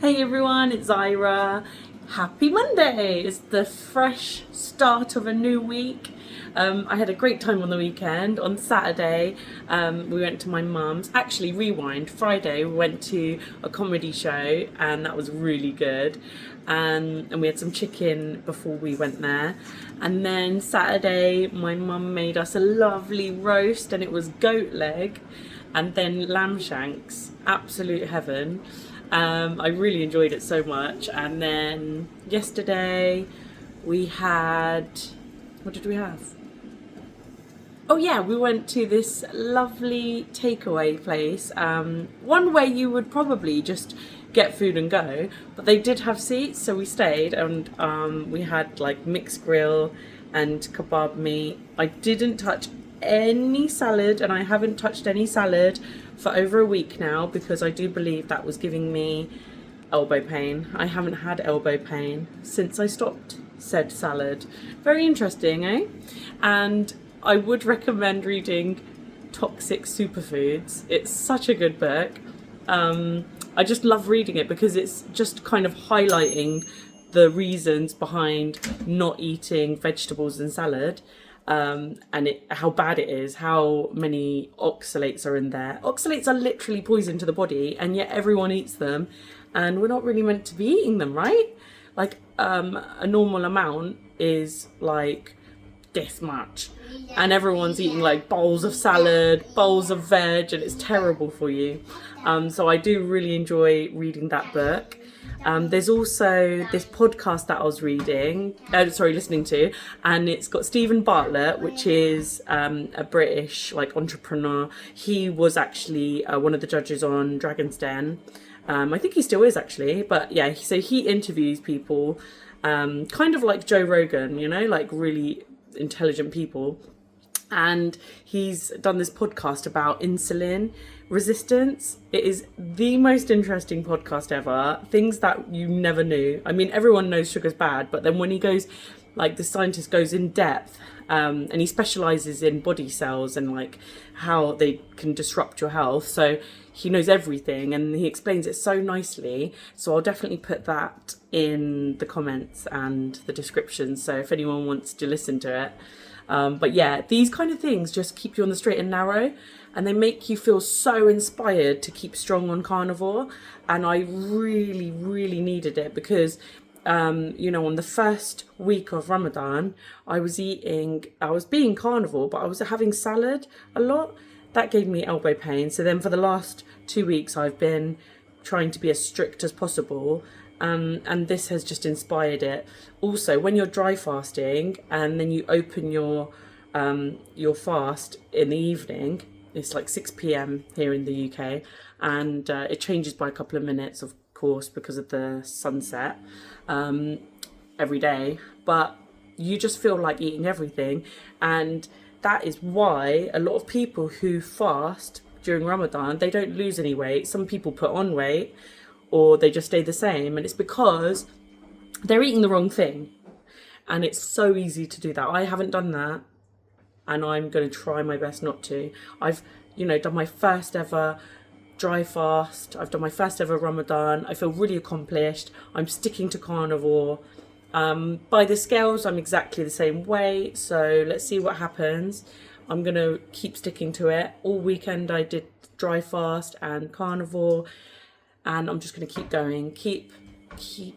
Hey everyone, it's Ira. Happy Monday! It's the fresh start of a new week. I had a great time on the weekend. On Saturday, we went to my mum's. Actually, rewind. Friday, we went to a comedy show, and that was really good. And we had some chicken before we went there. And then Saturday, my mum made us a lovely roast, and it was goat leg, and then lamb shanks. Absolute heaven. I really enjoyed it so much. And then yesterday we had, what did we have? Oh yeah, we went to this lovely takeaway place. One where you would probably just get food and go, but they did have seats, so we stayed, and we had like mixed grill and kebab meat. I didn't touch any salad, and I haven't touched any salad for over a week now because I do believe that was giving me elbow pain. I haven't had elbow pain since I stopped said salad. Very interesting, eh? And I would recommend reading Toxic Superfoods. It's such a good book. I just love reading it because it's just kind of highlighting the reasons behind not eating vegetables and salad. And how bad it is, how many oxalates are in there. Oxalates are literally poison to the body, and yet everyone eats them, and we're not really meant to be eating them, right? Like a normal amount is like this much, and everyone's eating like bowls of salad, bowls of veg, and it's terrible for you. So I do really enjoy reading that book. There's also this podcast that I was listening to, and it's got Stephen Bartlett, which is a British like entrepreneur. He was actually one of the judges on Dragon's Den. I think he still is actually, but yeah, so he interviews people, kind of like Joe Rogan, you know, like really intelligent people. And he's done this podcast about insulin resistance. It is the most interesting podcast ever. Things that you never knew. I mean, everyone knows sugar's bad, but then when he goes, like the scientist goes in depth, and he specializes in body cells and like how they can disrupt your health. So he knows everything, and he explains it so nicely. So I'll definitely put that in the comments and the description. So if anyone wants to listen to it. But yeah, these kind of things just keep you on the straight and narrow, and they make you feel so inspired to keep strong on carnivore. And I really, really needed it because, on the first week of Ramadan, I was being carnivore, but I was having salad a lot. That gave me elbow pain. So then for the last 2 weeks, I've been trying to be as strict as possible. And this has just inspired it. Also, when you're dry fasting and then you open your fast in the evening, it's like 6 p.m. here in the UK, and it changes by a couple of minutes, of course, because of the sunset every day. But you just feel like eating everything, and that is why a lot of people who fast during Ramadan, they don't lose any weight. Some people put on weight, or they just stay the same, and it's because they're eating the wrong thing. And it's so easy to do that. I haven't done that, and I'm going to try my best not to. I've done my first ever dry fast. I've done my first ever Ramadan. I feel really accomplished. I'm sticking to carnivore. By the scales, I'm exactly the same weight, so let's see what happens. I'm going to keep sticking to it. All weekend I did dry fast and carnivore, and I'm just going to keep going, keep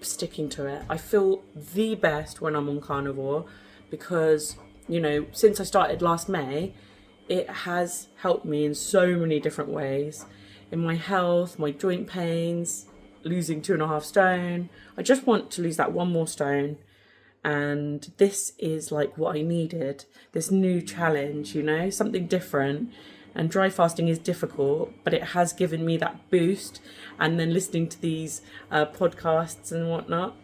sticking to it. I feel the best when I'm on carnivore because, since I started last May, it has helped me in so many different ways. In my health, my joint pains, losing 2.5 stone. I just want to lose that 1 more stone. And this is like what I needed. This new challenge, something different. And dry fasting is difficult, but it has given me that boost. And then listening to these podcasts and whatnot,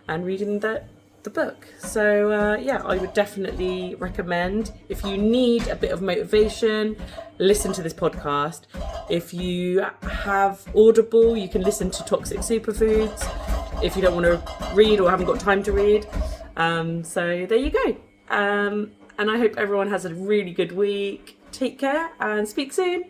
and reading the book. So I would definitely recommend, if you need a bit of motivation, listen to this podcast. If you have Audible, you can listen to Toxic Superfoods if you don't want to read or haven't got time to read. So there you go. And I hope everyone has a really good week. Take care and speak soon.